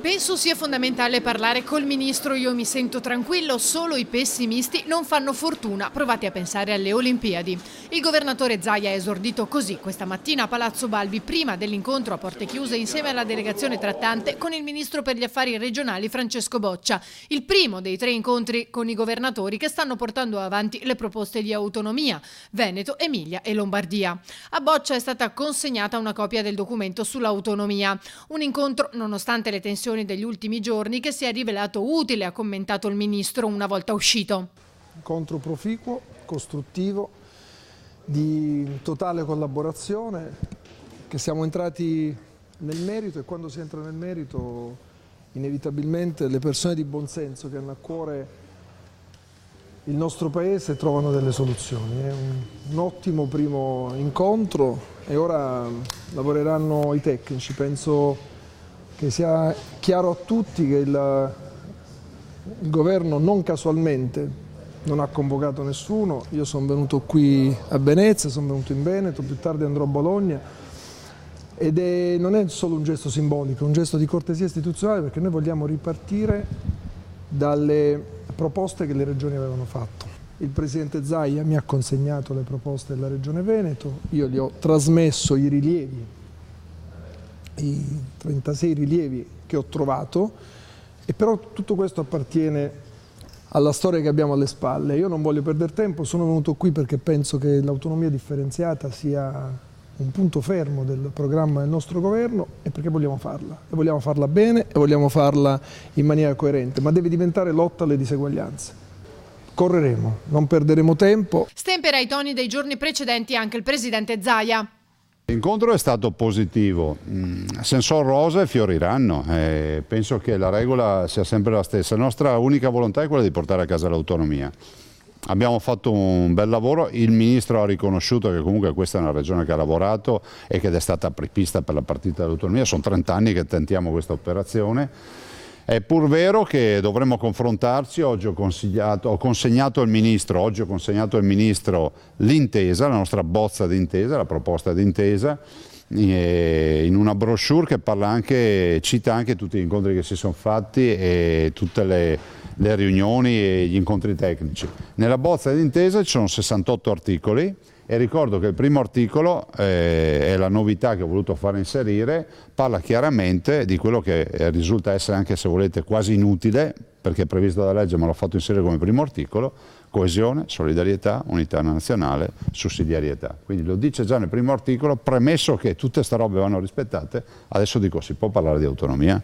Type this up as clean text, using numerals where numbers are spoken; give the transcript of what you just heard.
Penso sia fondamentale parlare col ministro, io mi sento tranquillo, solo i pessimisti non fanno fortuna, provate a pensare alle Olimpiadi. Il governatore Zaia ha esordito così questa mattina a Palazzo Balbi, prima dell'incontro a porte chiuse insieme alla delegazione trattante con il ministro per gli affari regionali Francesco Boccia, il primo dei 3 incontri con i governatori che stanno portando avanti le proposte di autonomia, Veneto, Emilia e Lombardia. A Boccia è stata consegnata una copia del documento sull'autonomia, un incontro nonostante le tensioni degli ultimi giorni che si è rivelato utile, ha commentato il ministro una volta uscito. Incontro proficuo, costruttivo, di totale collaborazione, che siamo entrati nel merito e quando si entra nel merito inevitabilmente le persone di buonsenso che hanno a cuore il nostro Paese trovano delle soluzioni. È un ottimo primo incontro e ora lavoreranno i tecnici. Penso che sia chiaro a tutti che il governo non casualmente non ha convocato nessuno. Io sono venuto qui a Venezia, sono venuto in Veneto, più tardi andrò a Bologna ed non è solo un gesto simbolico, è un gesto di cortesia istituzionale perché noi vogliamo ripartire dalle proposte che le regioni avevano fatto. Il presidente Zaia mi ha consegnato le proposte della regione Veneto, io gli ho trasmesso i rilievi, i 36 rilievi che ho trovato, e però tutto questo appartiene alla storia che abbiamo alle spalle. Io non voglio perdere tempo, sono venuto qui perché penso che l'autonomia differenziata sia un punto fermo del programma del nostro governo e perché vogliamo farla. E vogliamo farla bene e vogliamo farla in maniera coerente, ma deve diventare lotta alle diseguaglianze. Correremo, non perderemo tempo. Stempera i toni dei giorni precedenti anche il presidente Zaia. L'incontro è stato positivo, sensor rose fioriranno, penso che la regola sia sempre la stessa, la nostra unica volontà è quella di portare a casa l'autonomia. Abbiamo fatto un bel lavoro, il ministro ha riconosciuto che comunque questa è una regione che ha lavorato e che è stata apripista per la partita dell'autonomia, sono 30 anni che tentiamo questa operazione. È pur vero che dovremmo confrontarci, oggi ho consegnato al ministro l'intesa, la nostra bozza di intesa, la proposta di intesa, in una brochure che cita anche tutti gli incontri che si sono fatti e tutte le riunioni e gli incontri tecnici. Nella bozza di intesa ci sono 68 articoli. E ricordo che il primo articolo, è la novità che ho voluto far inserire, parla chiaramente di quello che risulta essere anche, se volete, quasi inutile, perché è previsto dalla legge, ma l'ho fatto inserire come primo articolo: coesione, solidarietà, unità nazionale, sussidiarietà. Quindi lo dice già nel primo articolo, premesso che tutte queste robe vanno rispettate, adesso dico si può parlare di autonomia?